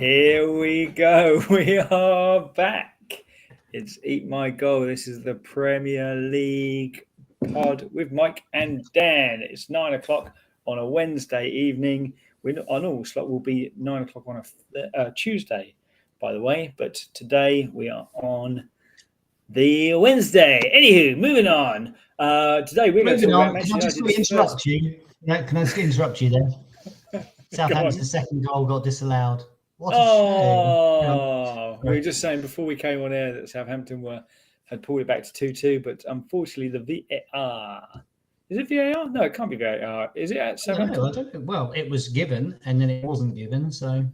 Here we go. We are back. It's Eat My Goal. This is the Premier League pod with Mike and Dan. It's 9 o'clock on a Wednesday evening. Our normal slot will be 9 o'clock on a Tuesday, by the way. But today we are on the Wednesday. Anywho, moving on. Today we're going to talk about Manchester United. Can I just interrupt you? Yeah, can I just interrupt you there? Southampton's second goal got disallowed. What a shame. We were just saying before we came on air that Southampton had pulled it back to 2-2, but unfortunately the VAR. Is it VAR? No, it can't be VAR. Is it at Southampton? I don't know. Well, it was given and then it wasn't given, so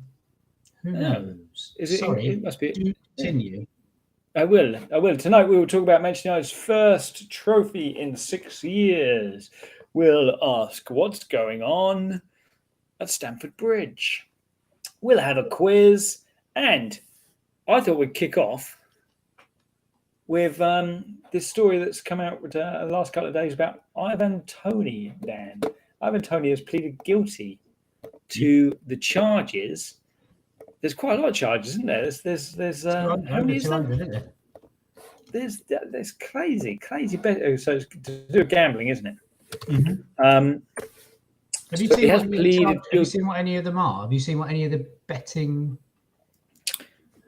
who knows? It must be. Continue. I will. Tonight we will talk about Manchester United's first trophy in 6 years. We'll ask what's going on at Stamford Bridge. We'll have a quiz, and I thought we'd kick off with this story that's come out the last couple of days about Ivan Toney, Dan. Ivan Toney has pleaded guilty to the charges. There's quite a lot of charges, isn't there? There's how many is there? There's crazy. So it's to do with gambling, isn't it? Mm-hmm. Have you seen what any of them are? Have you seen what any of the betting?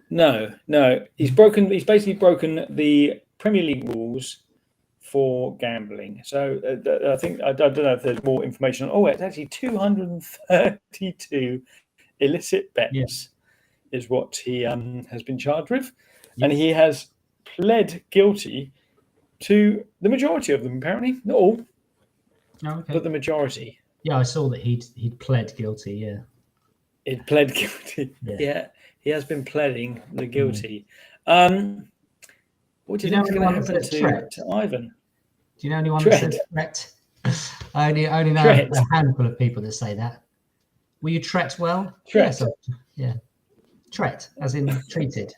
No. He's basically broken the Premier League rules for gambling. So I think I don't know if there's more information. It's actually 232 illicit bets is what he has been charged with, and he has pled guilty to the majority of them. Apparently, not all, but the majority. Yeah, I saw that he'd pled guilty. Yeah, he'd pled guilty. Yeah, he has been pleading the guilty. What do you think is going to happen to Ivan? Do you know anyone that says threat? I only know a handful of people that say that. Were you treat well? Treat. Yeah. Treat, as in treated.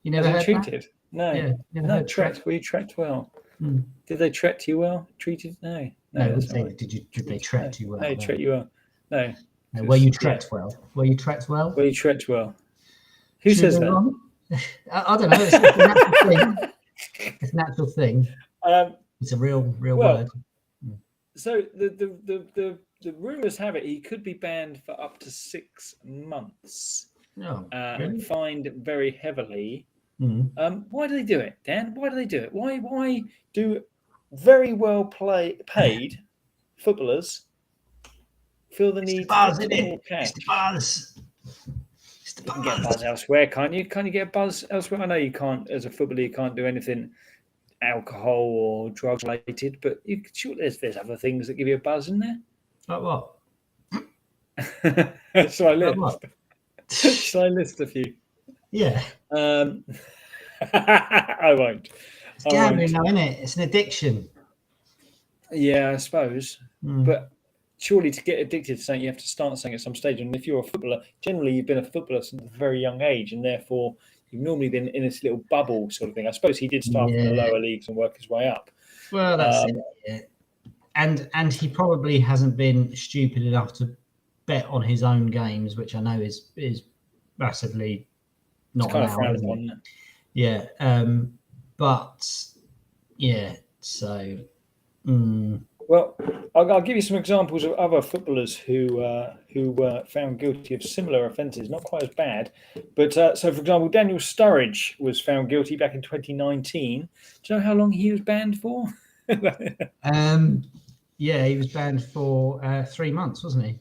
You never heard treated? That? No. Yeah, no, treat. Were you treat well? Did they treat you well? Treated? No. No, did they treat you well? No, treat you well. No. Were you treat well? Were you treat well? Were you treat well? Who says that? I don't know. It's a natural thing. It's a natural thing. It's a real word. So the rumours have it he could be banned for up to 6 months. Really? Fined very heavily. Why do they do it, Dan? Why do they do it? Why do very well paid footballers feel the need to get more cash? You can get a buzz elsewhere, can't you? Can't you get a buzz elsewhere? I know you can't, as a footballer, you can't do anything alcohol or drugs related, but there's other things that give you a buzz, isn't there? Like what? Shall I list a few? Yeah. I won't. It's gambling now, isn't it? It's an addiction. Yeah, I suppose. But surely to get addicted to something, you have to start something at some stage. And if you're a footballer, generally you've been a footballer since a very young age, and therefore you've normally been in this little bubble sort of thing. I suppose he did start from the lower leagues and work his way up. Well, that's it. Yeah. And he probably hasn't been stupid enough to bet on his own games, which I know is massively not kind of frowned upon. Yeah. But yeah. So. Well, I'll give you some examples of other footballers who were found guilty of similar offences, not quite as bad. But so, for example, Daniel Sturridge was found guilty back in 2019. Do you know how long he was banned for? Yeah, he was banned for 3 months, wasn't he?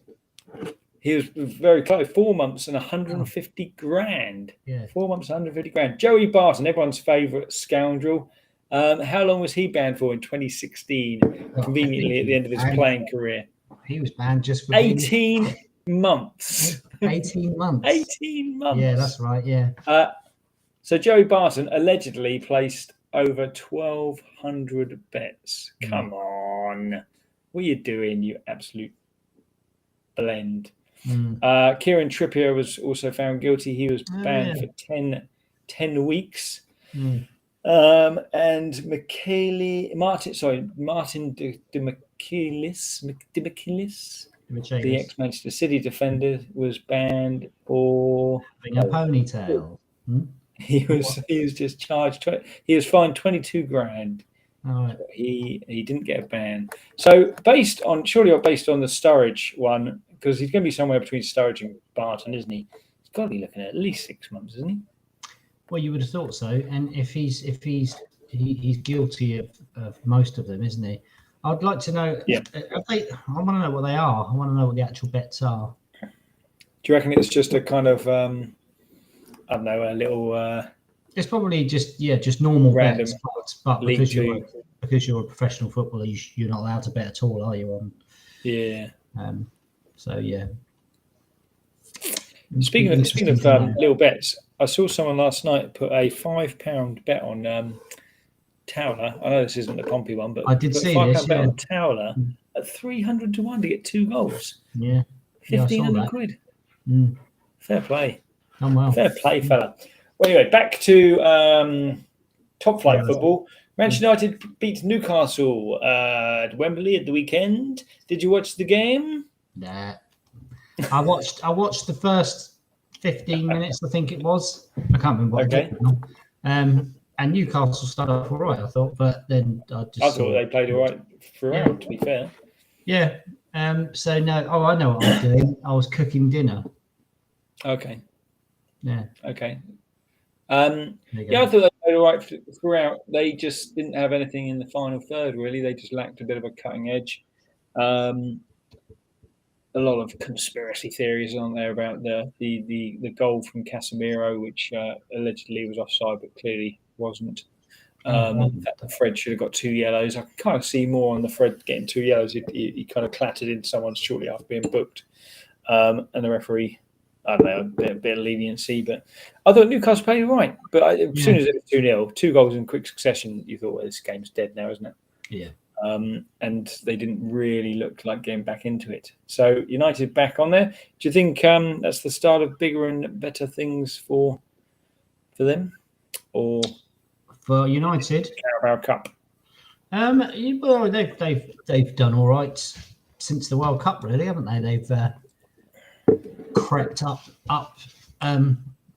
He was very close, 4 months and 150 grand. Yeah, 4 months, 150 grand. Joey Barton, everyone's favourite scoundrel. How long was he banned for in 2016? Conveniently at the end of his playing career. He was banned just for 18 months. 18 months. 18 months. Yeah, that's right. Yeah. So Joey Barton allegedly placed over 1,200 bets. Come on. What are you doing, you absolute blend? Kieran Trippier was also found guilty. He was banned for 10 weeks. And Martin Demichelis the ex-Manchester City defender, was banned for having a ponytail. He was just charged. He was fined 22 grand. All right. He didn't get a ban. So based on the Sturridge one, because he's going to be somewhere between Sturridge and Barton, isn't he? He's got to be looking at least 6 months, isn't he? Well, you would have thought so. And if he's guilty of most of them, isn't he? I'd like to know. Yeah. I want to know what they are. I want to know what the actual bets are. Do you reckon it's just a kind of I don't know, a little? It's probably just normal random bets, but because you're a professional footballer, you're not allowed to bet at all, are you? On So yeah. Speaking of little bets, I saw someone last night put a £5 bet on Towler. I know this isn't the Pompey one, but I did see this. Bet on Towler at 300 to 1 to get 2 goals. Yeah, 1,500 quid. Fair play. Oh well. Fair play, fella. Well, anyway, back to top flight football. Manchester United beat Newcastle at Wembley at the weekend. Did you watch the game? Nah. I watched the first 15 minutes, I think it was. I can't remember what I did now. And Newcastle started off all right, I thought, but then I thought they played all right throughout, to be fair. Yeah. So no, I know what I was doing. I was cooking dinner. Okay. Yeah. Okay. I thought they played all right throughout. They just didn't have anything in the final third, really. They just lacked a bit of a cutting edge. A lot of conspiracy theories on there about the goal from Casemiro, which allegedly was offside, but clearly wasn't. Fred should have got 2 yellows. I can kind of see more on the Fred getting 2 yellows. He kind of clattered into someone shortly after being booked. And the referee, I don't know, a bit of leniency. But I thought Newcastle played right. But as soon as it was 2-0, 2 goals in quick succession, you thought, well, this game's dead now, isn't it? Yeah. And they didn't really look like getting back into it. So United back on there. Do you think that's the start of bigger and better things for them, or for United? Carabao Cup. Well, they've done all right since the World Cup, really, haven't they? They've crept up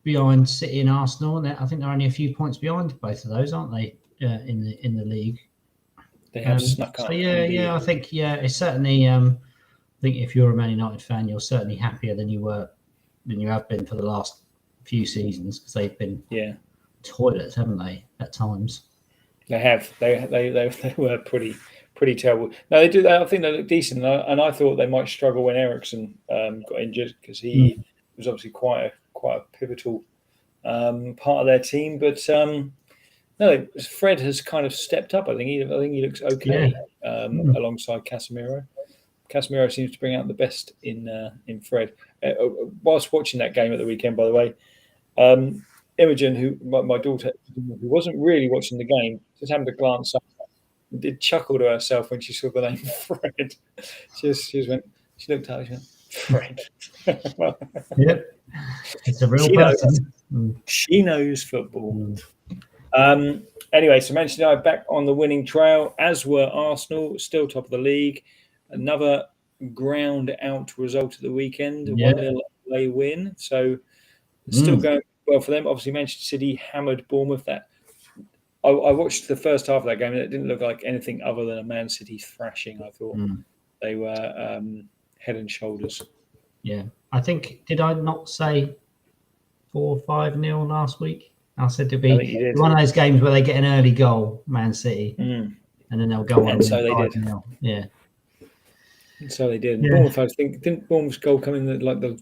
behind City and Arsenal. I think they're only a few points behind both of those, aren't they? In the league. They have snuck up. So I think it's certainly. I think if you're a Man United fan, you're certainly happier than you have been for the last few seasons, because they've been toilets, haven't they? At times. They have. They were pretty terrible. No, they do. I think they look decent, and I thought they might struggle when Eriksen got injured, because he was obviously quite a pivotal part of their team, but. No, Fred has kind of stepped up. I think he looks okay alongside Casemiro. Casemiro seems to bring out the best in Fred. Whilst watching that game at the weekend, by the way, Imogen, my daughter, who wasn't really watching the game, just happened to glance up, did chuckle to herself when she saw the name Fred. She looked at it, she went, Fred. Yep, it's a real person. She knows football. Anyway, so Manchester United back on the winning trail, as were Arsenal, still top of the league. Another ground out result at the weekend, 1-0 away win. So still going well for them. Obviously, Manchester City hammered Bournemouth. I watched the first half of that game, and it didn't look like anything other than a Man City thrashing. I thought they were head and shoulders. Yeah, I think, did I not say 4-5-0 last week? I said it'd be one of those games where they get an early goal, Man City, and then they'll go on. And so they did. Yeah. And so they did. Yeah. Bournemouth, I think, didn't Bournemouth's goal come in the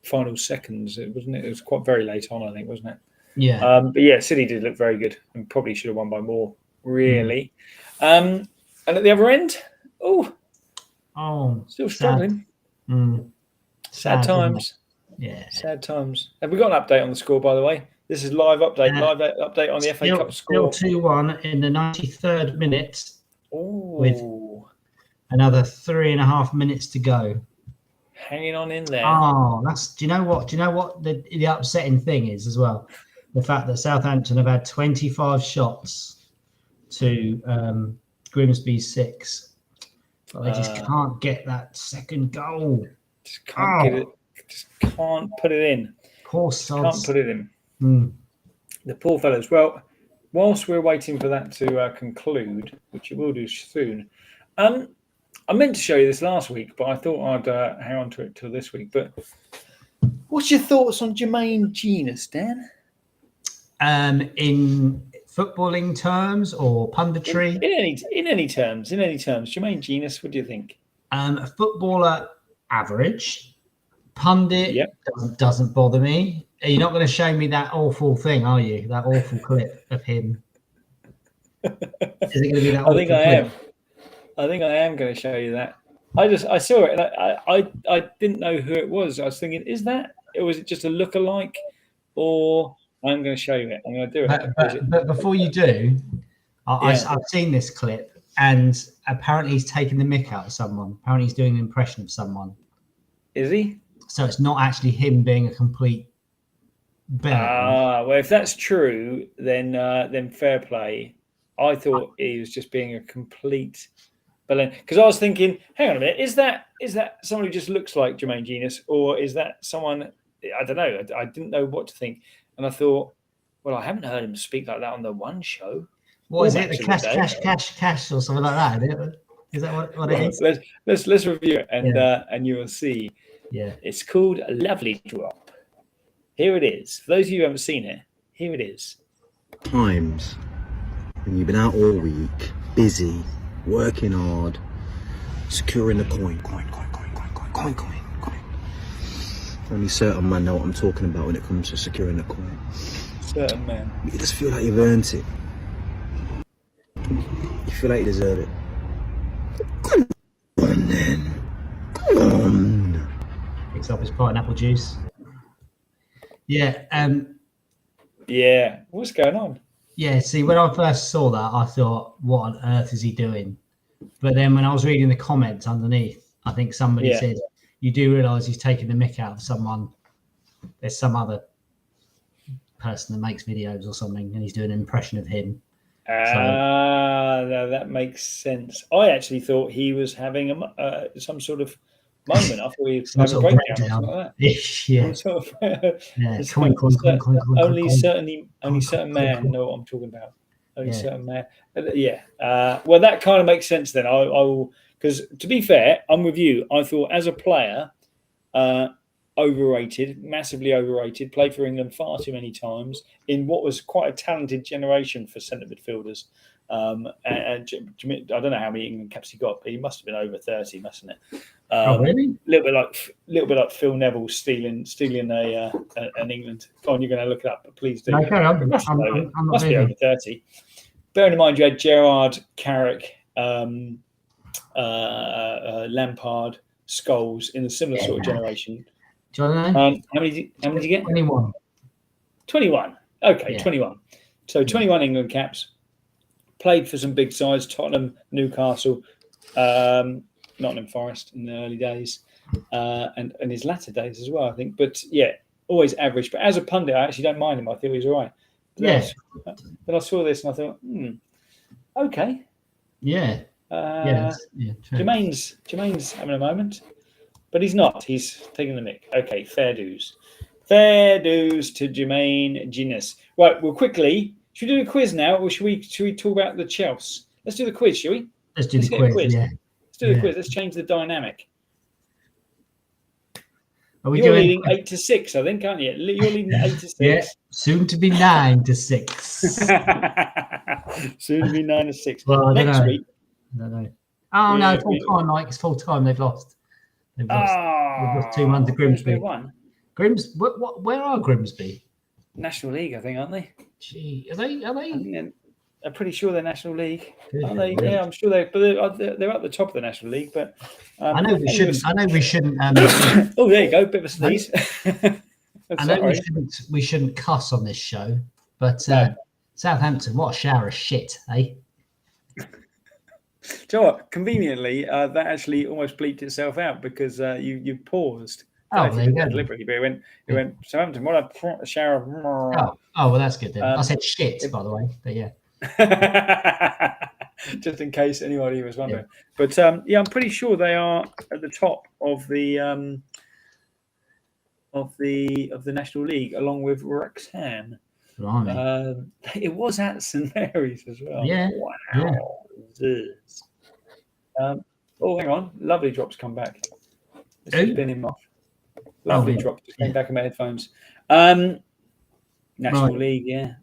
final seconds? It was quite very late on, I think, wasn't it? Yeah. But yeah, City did look very good and probably should have won by more, really. And at the other end, still struggling. Sad times. Yeah. Sad times. Have we got an update on the score, by the way? This is live update on the FA Cup score. Still 2-1 in the 93rd minute. With another 3.5 minutes to go. Hanging on in there. Oh, do you know what the upsetting thing is as well? The fact that Southampton have had 25 shots to Grimsby's 6. But they just can't get that second goal. Just can't get it. Just can't put it in. Poor sods. Can't put it in. Mm. The poor fellas. Well, whilst we're waiting for that to conclude, which it will do soon, I meant to show you this last week, but I thought I'd hang on to it till this week. But what's your thoughts on Jermaine Genius, Dan? In footballing terms or punditry? In any terms. Jermaine Genius, what do you think? A footballer, average. Pundit doesn't bother me. You're not going to show me that awful thing, are you? That awful clip of him. Is it going to be that? I think I am going to show you that. I saw it and I didn't know who it was. I was thinking, was it just a lookalike, or I'm going to show you it. I'm going to do it. But before you do, I've seen this clip, and apparently he's taking the mick out of someone. Apparently he's doing an impression of someone. Is he? So it's not actually him being a complete well, if that's true, then fair play. I thought he was just being a complete balloon, because I was thinking, hang on a minute, is that someone who just looks like Jermaine Genius, or is that someone? I don't know. I didn't know what to think, and I thought, well, I haven't heard him speak like that on the One Show. What is it? The cash, or something like that? Is that what it is? Let's review it, and you will see. Yeah, it's called A Lovely Drop. Here it is. For those of you who haven't seen it, here it is. Times when you've been out all week, busy, working hard, securing the coin. Only certain men know what I'm talking about when it comes to securing the coin. Certain men. You just feel like you've earned it. You feel like you deserve it. Come on, then. Come on. Picks up his pineapple juice. Yeah. Yeah. What's going on? Yeah. See, when I first saw that, I thought, "What on earth is he doing?" But then when I was reading the comments underneath, I think somebody said, "You do realise he's taking the mick out of someone. There's some other person that makes videos or something, and he's doing an impression of him." No, that makes sense. I actually thought he was having some sort of moment. I thought he was having a breakdown or something like that. Only certain men know what I'm talking about. Only certain man. Well, that kind of makes sense then. I will, because to be fair, I'm with you. I thought as a player, overrated, massively overrated. Played for England far too many times in what was quite a talented generation for centre midfielders. And I don't know how many England caps he got, but he must have been over 30, mustn't it? Really? A little bit like Phil Neville stealing an England. Go on, you're going to look it up, but please do. I'm must be over 30. Bearing in mind you had Gerrard, Carrick, Lampard, Scholes in a similar sort of generation. Do you want to know? How many did you get? 21. 21. Okay, 21. So 21 England caps. Played for some big sides: Tottenham, Newcastle, Nottingham Forest in the early days, and his latter days as well, I think. But yeah, always average. But as a pundit, I actually don't mind him. I think he was all right. But I saw this and I thought, okay. Yeah. Jermaine's having a moment, but he's not. He's taking the mick. Okay, fair dues. Fair dues to Jermaine Genius. Right, well, quickly, should we do a quiz now, or should we talk about the Chelsea? Let's do the quiz, shall we? Let's do the quiz. Yeah. Let's do the quiz. Let's change the dynamic. You're leading 8-6, I think, aren't you? You're leading 8-6. Yeah, soon to be 9-6. Soon to be 9-6. Well, next week. I don't know. Oh no, full time, Mike. It's full time. They've lost. They've lost 2-1 to Grimsby. Where are Grimsby? National League, I think, aren't they? Gee, are they? I'm pretty sure they're National League. Aren't they? Really? Yeah, I'm sure they're at the top of the National League. But I know we shouldn't. Oh, there you go. Bit of a sneeze. I know we shouldn't cuss on this show, but Southampton, what a shower of shit, eh? Do you know what? Conveniently, that actually almost bleeped itself out because you paused. Oh, there you go. Deliberately, but it went Southampton. What a shower of. Oh, well, that's good then. I said shit, by the way, but yeah. Just in case anybody was wondering. Yeah. But I'm pretty sure they are at the top of the National League, along with Wrexham. It was at St Mary's as well. Yeah. Wow. Yeah. Hang on. Lovely drops come back. This has been him off. Lovely drop. Just came back in my headphones. National League, yeah.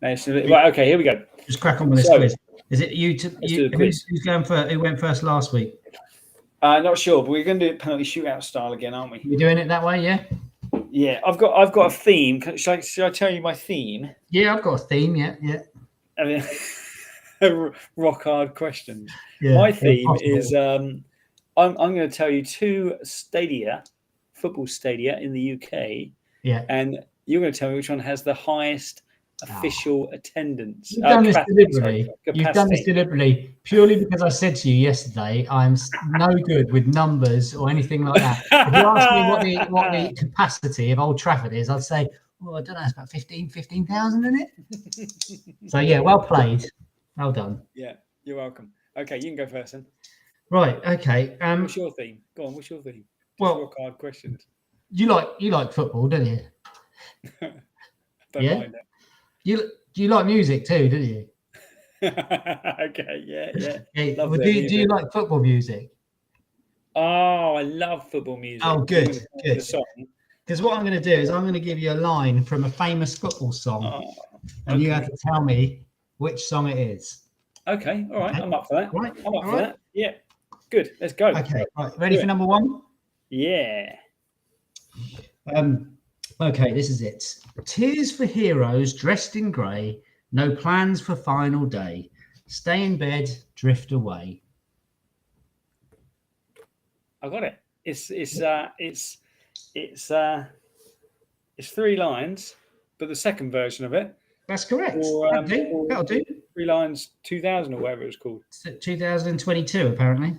Right, okay, here we go. Just crack on with this quiz. Is it you? Who's going first? Who went first last week? Not sure, but we're going to do it penalty shootout style again, aren't we? We're doing it that way, yeah. Yeah, I've got a theme. Should I tell you my theme? Yeah, I've got a theme. Yeah. I mean, rock hard questions. Yeah, my theme is I'm going to tell you 2 football stadia in the UK. Yeah, and you're going to tell me which one has the highest official attendance. You've done this deliberately. You've done this deliberately purely because I said to you yesterday, I'm no good with numbers or anything like that. If you ask me what the capacity of Old Trafford is, I'd say, well, I don't know, it's about 15,000 in it. So yeah, well played. Well done. Yeah, you're welcome. Okay, you can go first then. Right, okay. What's your theme? Go on, what's your theme? Well, rock hard questions. You like football, don't you? Don't mind it. You like music too, don't you? Okay, yeah. Well, do you like football music? Oh, I love football music. Oh, good. Because what I'm going to do is I'm going to give you a line from a famous football song, and you have to tell me which song it is. Okay, all right. I'm up for that. Right. I'm up for that. Yeah, good. Let's go. Okay, right. Ready for number 1? Yeah. Okay, this is it. Tears for heroes dressed in grey, no plans for final day. Stay in bed, drift away. I got it. It's 3 lines, but the second version of it. That's correct. That'll do. 3 lines, 2000 or whatever it was called. 2022, apparently.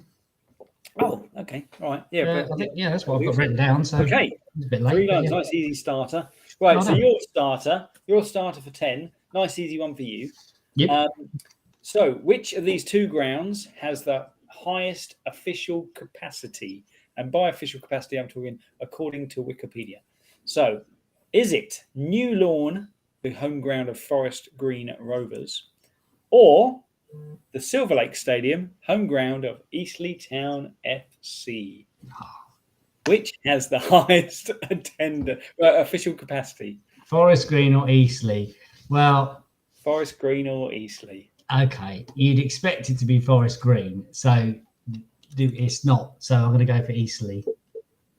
Oh, okay. All right. Yeah. I think, that's what I've got written down. So okay. It's a bit late. 3 lines, nice easy starter. Right. So your starter for 10, nice easy one for you. Yep. So which of these 2 grounds has the highest official capacity? And by official capacity, I'm talking according to Wikipedia. So is it New Lawn, the home ground of Forest Green Rovers, or the Silver Lake Stadium, home ground of Eastleigh Town FC? Which has the highest official capacity? Forest Green or Eastleigh? Well, Forest Green or Eastleigh? Okay, you'd expect it to be Forest Green, so it's not. So I'm going to go for Eastleigh.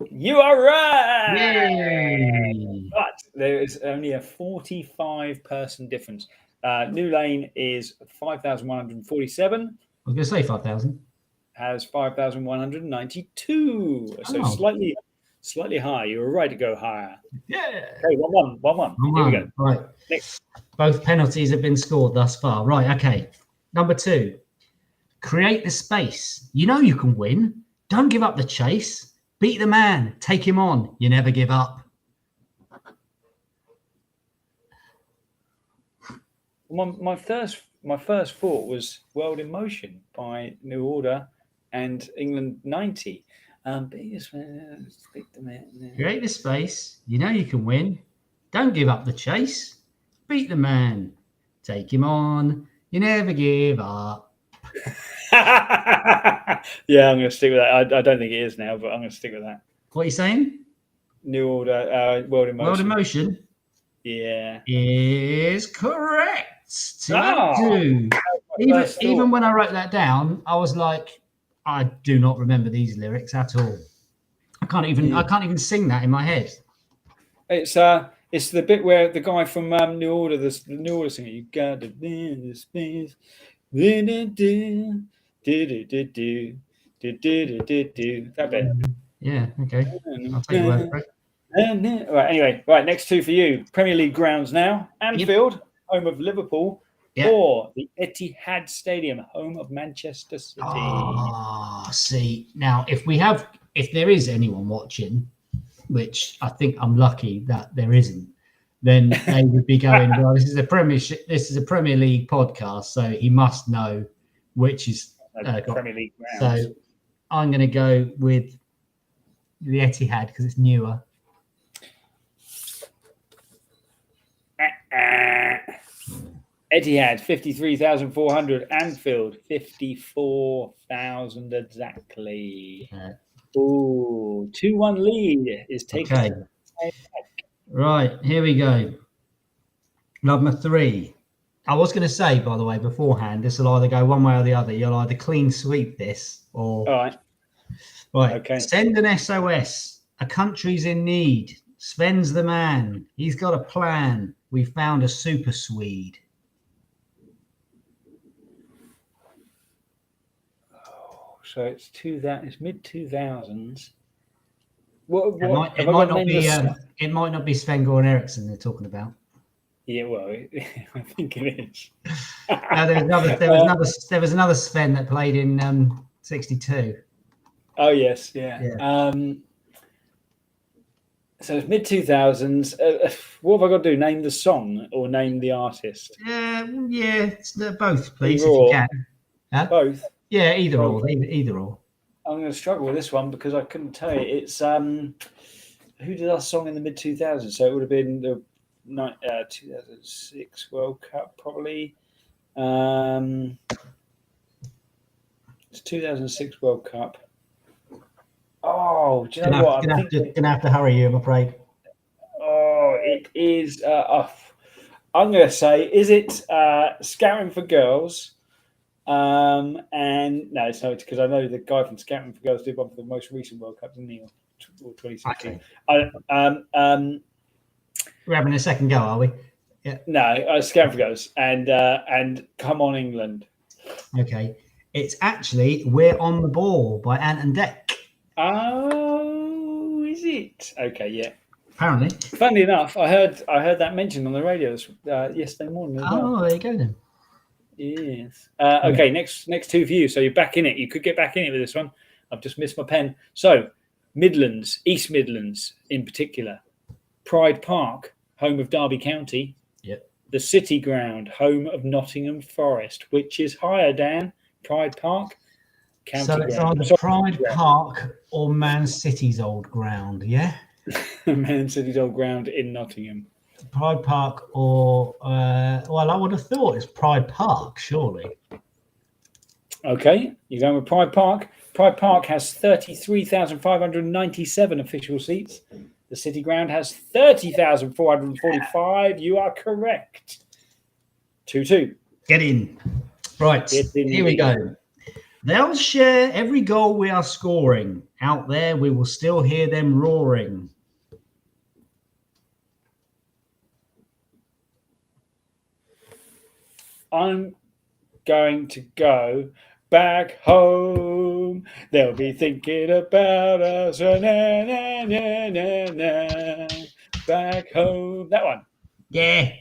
You are right. Yay! But there is only a 45-person difference. New Lane is 5,147. I was going to say 5,000. Has 5,192. So slightly higher. You were right to go higher. Yeah. Okay, 1-1. Here we go. Right. Next. Both penalties have been scored thus far. Right. Okay. Number 2. Create the space. You know you can win. Don't give up the chase. Beat the man. Take him on. You never give up. My first thought was World in Motion by New Order and England 90. Create the space. You know you can win. Don't give up the chase. Beat the man. Take him on. You never give up. Yeah, I'm going to stick with that. I don't think it is now, but I'm going to stick with that. What are you saying? New Order, World in Motion. World in Motion? Yeah. Is correct. 2. Even when I wrote that down, I was like, I do not remember these lyrics at all. I can't even sing that in my head. It's the bit where the guy from New Order, the New Order singer, you got to be in the space. That bit. Yeah, okay. I'll take your word for it. Right, anyway, next 2 for you. Premier League grounds now. Anfield, home of Liverpool, or the Etihad Stadium, home of Manchester City. See, now if there is anyone watching, which I think I'm lucky that there isn't, then they would be going, well, this is a Premier League podcast, so he must know which is Premier League grounds. So I'm going to go with the Etihad because it's newer. Etihad 53,400. Anfield 54,000 exactly. Ooh, 2-1 lead is taken. Okay. Right, here we go. Number 3. I was going to say, by the way, beforehand, this will either go one way or the other. You'll either clean sweep this or... All right. Right. Okay. Send an SOS. A country's in need. Sven's the man. He's got a plan. We found a super Swede. Oh, so it's mid 2000s. It might not be Sven Goran Eriksson they're talking about. Yeah, well, I think it is. No, there was another Sven that played in 62. Oh yes, yeah. So it's mid 2000s. What have I got to do? Name the song or name the artist? It's both, please, Either if or. you can. Huh? Both. Yeah, either or. Either or. I'm going to struggle with this one because I couldn't tell you. It's who did our song in the mid 2000s? So it would have been the 2006 World Cup, probably. It's 2006 World Cup. Oh, do you know what? I'm gonna have to hurry you, I'm afraid. Oh, it is. I'm going to say, is it Scouting for Girls? And no, it's not, because I know the guy from Scouting for Girls did one for the most recent World Cup, didn't he? Or 2016. Okay. We're having a second go, are we? Yeah. No, Scouting for Girls and Come On England. Okay, it's actually We're on the Ball by Ant and Dec. Oh, is it? Okay, yeah. Apparently. Funnily enough, I heard that mentioned on the radio yesterday morning as well. Oh, there you go then. Yes. Okay, next two for you. So you're back in it. You could get back in it with this one. I've just missed my pen. So Midlands, East Midlands in particular. Pride Park, home of Derby County. Yep. The City Ground, home of Nottingham Forest. Which is higher, Dan? Pride Park? County so it's ground. either Pride Park or Man City's old ground, yeah? Man City's old ground in Nottingham. Pride Park or, well, I would have thought it's Pride Park, surely. Okay, you're going with Pride Park. Pride Park has 33,597 official seats. The City Ground has 30,445. You are correct. 2-2. Get in. Right, here we go. They'll share every goal we are scoring. Out there, we will still hear them roaring. I'm going to go back home. They'll be thinking about us. Na, na, na, na, na. Back home. That one. Yeah.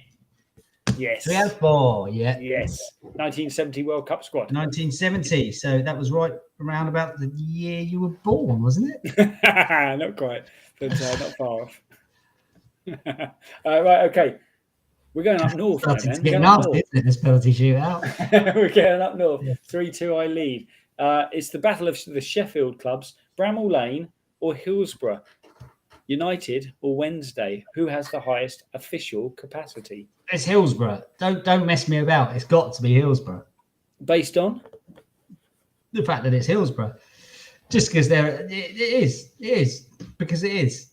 Yes. 3 out of 4. Yeah. Yes. 1970 World Cup squad. 1970. So that was right around about the year you were born, wasn't it? Not quite, but not far off. Right. Okay. We're going up north. It's getting nasty, isn't it, this penalty shootout? We're going up north. 3-2 I lead. It's the battle of the Sheffield clubs, Bramall Lane or Hillsborough. United or Wednesday? Who has the highest official capacity? It's Hillsborough. Don't mess me about. It's got to be Hillsborough. Based on? The fact that it's Hillsborough. Just because it is. Because it is.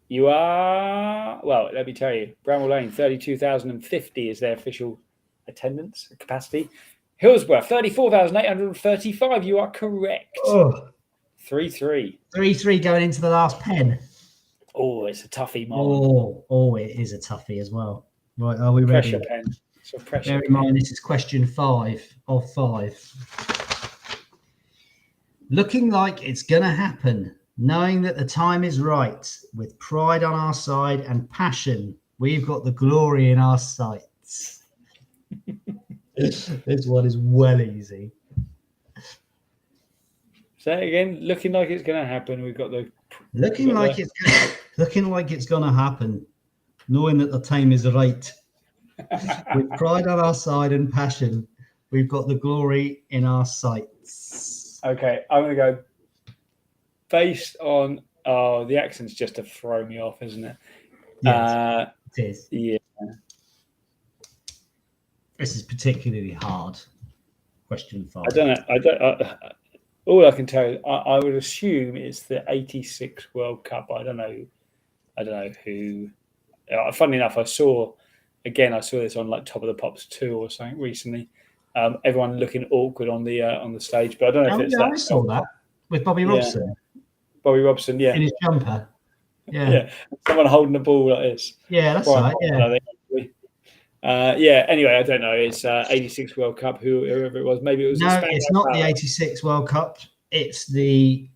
You are, well, let me tell you, Bramall Lane, 32,050 is their official attendance capacity. Hillsborough, 34,835. You are correct. 3-3. 3-3 going into the last pen. Oh, it's a toughie, Marlon. Oh, it is a toughie as well. Right, are we ready? Pressure pen. So pressure. Bear in mind, this is question 5 of 5. Looking like it's going to happen. Knowing that the time is right, with pride on our side and passion, we've got the glory in our sights. This one is well easy. Say it again. Looking like it's going to happen. We've got the. Looking like it's going to happen. Knowing that the time is right, with pride on our side and passion, we've got the glory in our sights. Okay, I'm going to go based on the accent's just to throw me off, isn't it? Yes, it is. Yeah. This is particularly hard. Question 5. I don't know. All I can tell you, I would assume it's the '86 World Cup. I don't know who. Funnily enough, I saw this on like Top of the Pops 2 or something recently. Everyone looking awkward on the stage, but I don't know if it's that. I saw that with Bobby Robson. Bobby Robson, yeah, in his jumper. Yeah, someone holding the ball like this. Yeah, that's right. Yeah. Anyway, I don't know. It's '86 World Cup. Whoever it was, maybe it was. No, it's not the '86 World Cup. It's the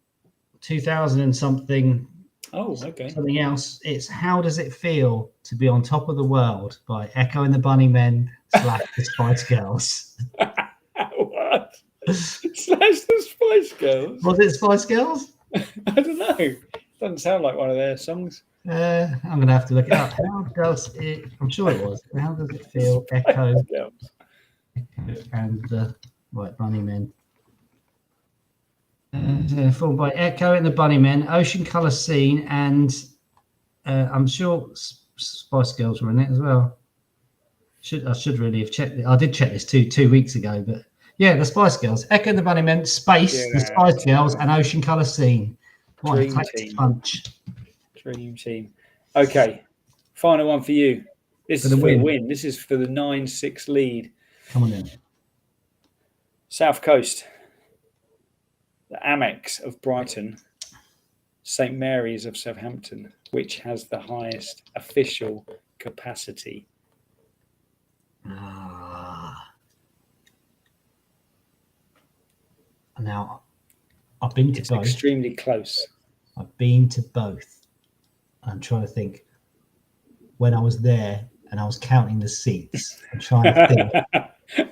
2000 and something. Oh, okay. Something else. It's How Does It Feel to Be on Top of the World by Echo and the Bunnymen / the Spice Girls. What? / the Spice Girls? Was it Spice Girls? I don't know. Doesn't sound like one of their songs. I'm going to have to look it up. How does it? I'm sure it was. How does it feel? Echo and the Bunnymen. Formed by Echo and the Bunnymen, Ocean Colour Scene, and I'm sure Spice Girls were in it as well. I should really have checked it. I did check this 2 weeks ago, but yeah, the Spice Girls, Echo and the Bunnymen, Space, the Spice Girls, and Ocean Colour Scene. What an eclectic bunch. Dream team. Okay, final one for you. This is for the win. This is for the 9-6 lead. Come on then. South Coast. The Amex of Brighton, St Mary's of Southampton, which has the highest official capacity? Now, I've been to both. Extremely close. I've been to both. I'm trying to think. When I was there and I was counting the seats, I'm trying to think.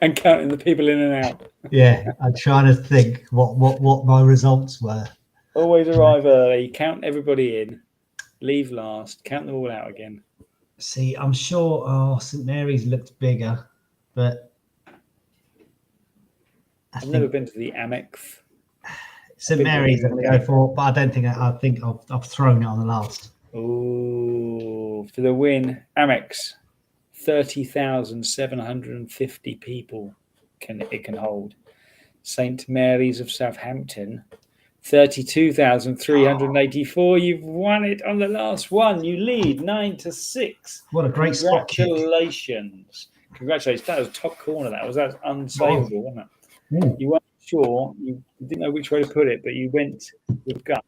And counting the people in and out. Yeah, I'm trying to think what my results were. Always arrive early, count everybody in, leave last, count them all out again. See, I'm sure St Mary's looked bigger, but I've never been to the Amex. St Mary's I'm going to go for, but I don't think I've thrown it on the last. Oh, for the win, Amex. 30,750 people it can hold. St Mary's of Southampton, 32,384. You've won it on the last one. You lead 9-6. What a great spot kick. Congratulations. That was top corner. That was unsavable, wasn't it? You weren't sure. You didn't know which way to put it, but you went with gut.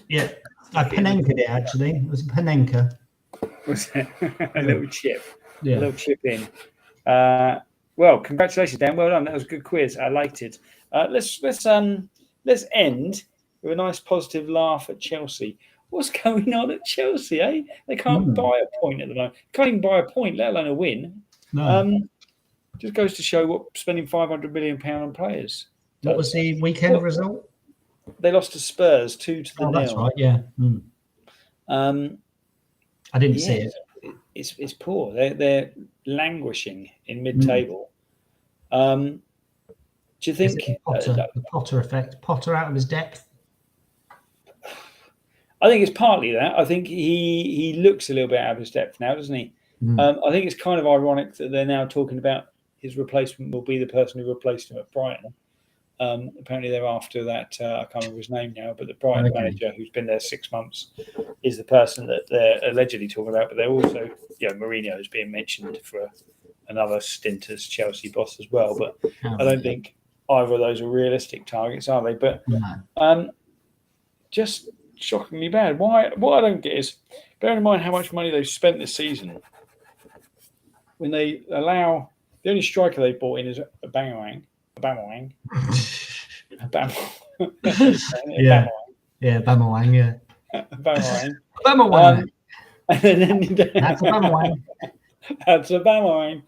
Yeah, I Panenka it actually. It was a Panenka. Was it? A little chip. Yeah. A little chip in. Well, congratulations, Dan. Well done. That was a good quiz. I liked it. Let's end with a nice positive laugh at Chelsea. What's going on at Chelsea, eh? They can't buy a point at the moment. Can't even buy a point, let alone a win. No. Just goes to show what spending £500 million on players. What was the weekend result? They lost to Spurs 2-0. Oh, that's right. Yeah. I didn't see it. It's poor. They're languishing in mid-table. Do you think the Potter effect? Potter out of his depth? I think it's partly that. I think he looks a little bit out of his depth now, doesn't he? I think it's kind of ironic that they're now talking about his replacement will be the person who replaced him at Brighton. Apparently they're after that, I can't remember his name now, but the Brighton manager who's been there 6 months is the person that they're allegedly talking about. But they're also, Mourinho is being mentioned for another stint as Chelsea boss as well. But I don't think either of those are realistic targets, are they? But just shockingly bad. What I don't get is, bearing in mind how much money they've spent this season, when they allow, the only striker they bought in is Aubameyang. Aubameyang. That's Aubameyang.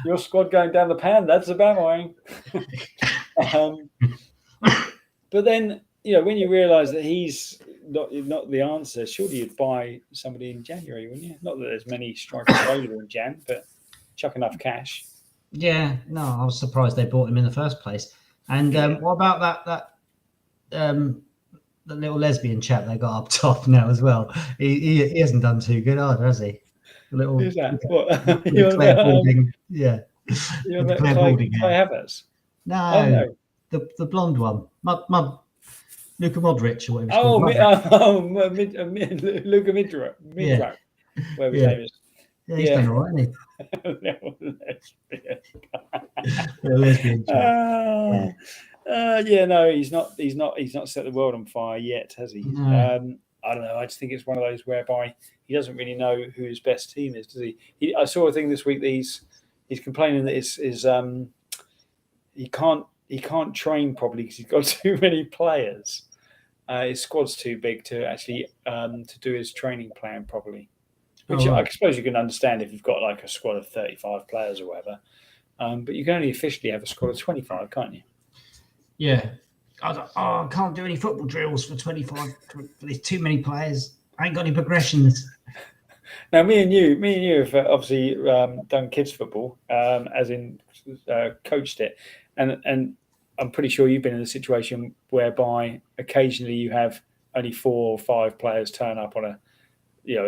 Your squad going down the pan. That's Aubameyang. But then, when you realise that he's not the answer, surely you'd buy somebody in January, wouldn't you? Not that there's many strikers available in Jan, but chuck enough cash. Yeah, no, I was surprised they brought him in the first place. And what about the little lesbian chap they got up top now as well? He hasn't done too good either, has he? The little Who's that? with What? the Claire Balding, yeah, You're with the that Claire Balding Kai hair. Havertz? Oh No, no. the blonde one, Luka Modric or whatever it's Oh, called. Luka Midrak, Yeah, whatever his yeah, name is. yeah. He's done all right, hasn't he? The lesbian chap. Yeah. Yeah, no, he's not. He's not set the world on fire yet, has he? No. I don't know. I just think it's one of those whereby he doesn't really know who his best team is, does he? I saw a thing this week that he's complaining that he can't train properly because he's got too many players. His squad's too big to actually to do his training plan properly. Which Right. I suppose you can understand if you've got like a squad of 35 players or whatever. But you can only officially have a squad of 25, can't you? Yeah. I can't do any football drills for 25. There's too many players. I ain't got any progressions. Now, me and you have obviously done kids football, as in coached it, and I'm pretty sure you've been in a situation whereby occasionally you have only 4 or 5 players turn up on a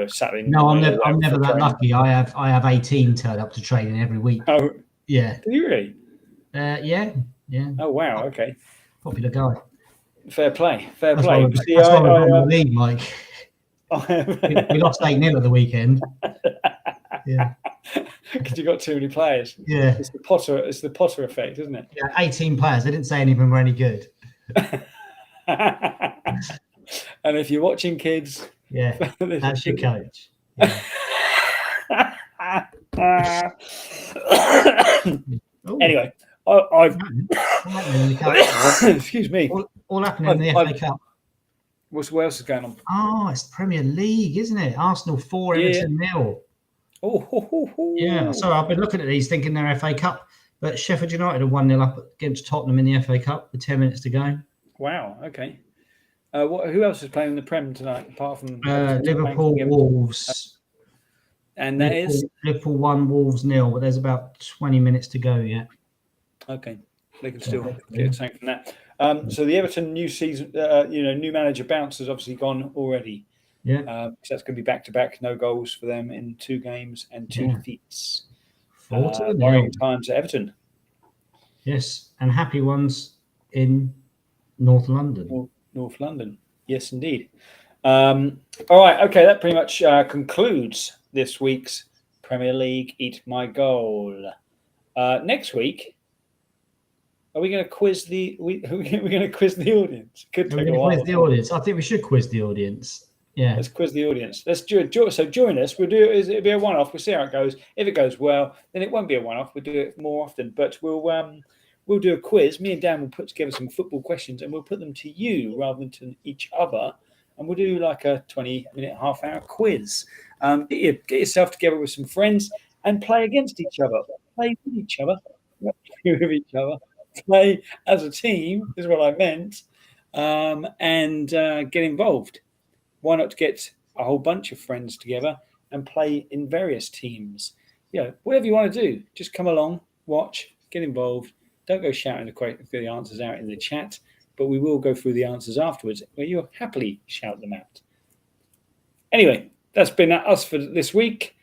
Saturday. No, I'm never that lucky. I have 18 turn up to training every week. Oh, yeah. Do you really? Yeah. Oh wow. Okay. Popular guy. Fair play. That's why we won the league, Mike. We lost 8-0 at the weekend. Yeah. Because you got too many players. Yeah. It's the Potter effect, isn't it? Yeah, 18 players. They didn't say any of them were any good. And if you're watching, kids, yeah, that's your coach. Yeah. Anyway, excuse me. All happening in the FA Cup. What else is going on? Oh, it's Premier League, isn't it? Arsenal 4, Everton 0. Yeah, so I've been looking at these thinking they're FA Cup, but Sheffield United are 1-0 up against Tottenham in the FA Cup with 10 minutes to go. Wow, okay. Who else is playing in the Prem tonight apart from Liverpool, Wolves? And that is Liverpool 1, Wolves 0, but there's about 20 minutes to go yet. Okay, they can still get something from that. So the Everton new season, new manager bounce has obviously gone already. Yeah. So that's going to be back-to-back, no goals for them in 2 games and 2 defeats. Worrying times at Everton. Yes, and happy ones in North London. North London, yes, indeed. All right, okay, that pretty much concludes this week's Premier League Eat My Goal. Next week, are we going to quiz the? We're going to quiz the audience. We're going to quiz the audience. I think we should quiz the audience. Yeah. Let's quiz the audience. Let's so join us. We'll do it. It'll be a one-off. We'll see how it goes. If it goes well, then it won't be a one-off. We'll do it more often. But we'll do a quiz. Me and Dan will put together some football questions and we'll put them to you rather than to each other. And we'll do like a 20-minute, half-hour quiz. Get yourself together with some friends and play against each other. Play with each other. Not play with each other. Play as a team is what I meant. And get involved. Why not get a whole bunch of friends together and play in various teams? Whatever you want to do, just come along, watch, get involved. Don't go shouting the answers out in the chat, but we will go through the answers afterwards where you'll happily shout them out. Anyway, that's been us for this week.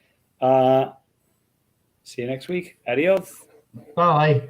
See you next week. Adios. Bye.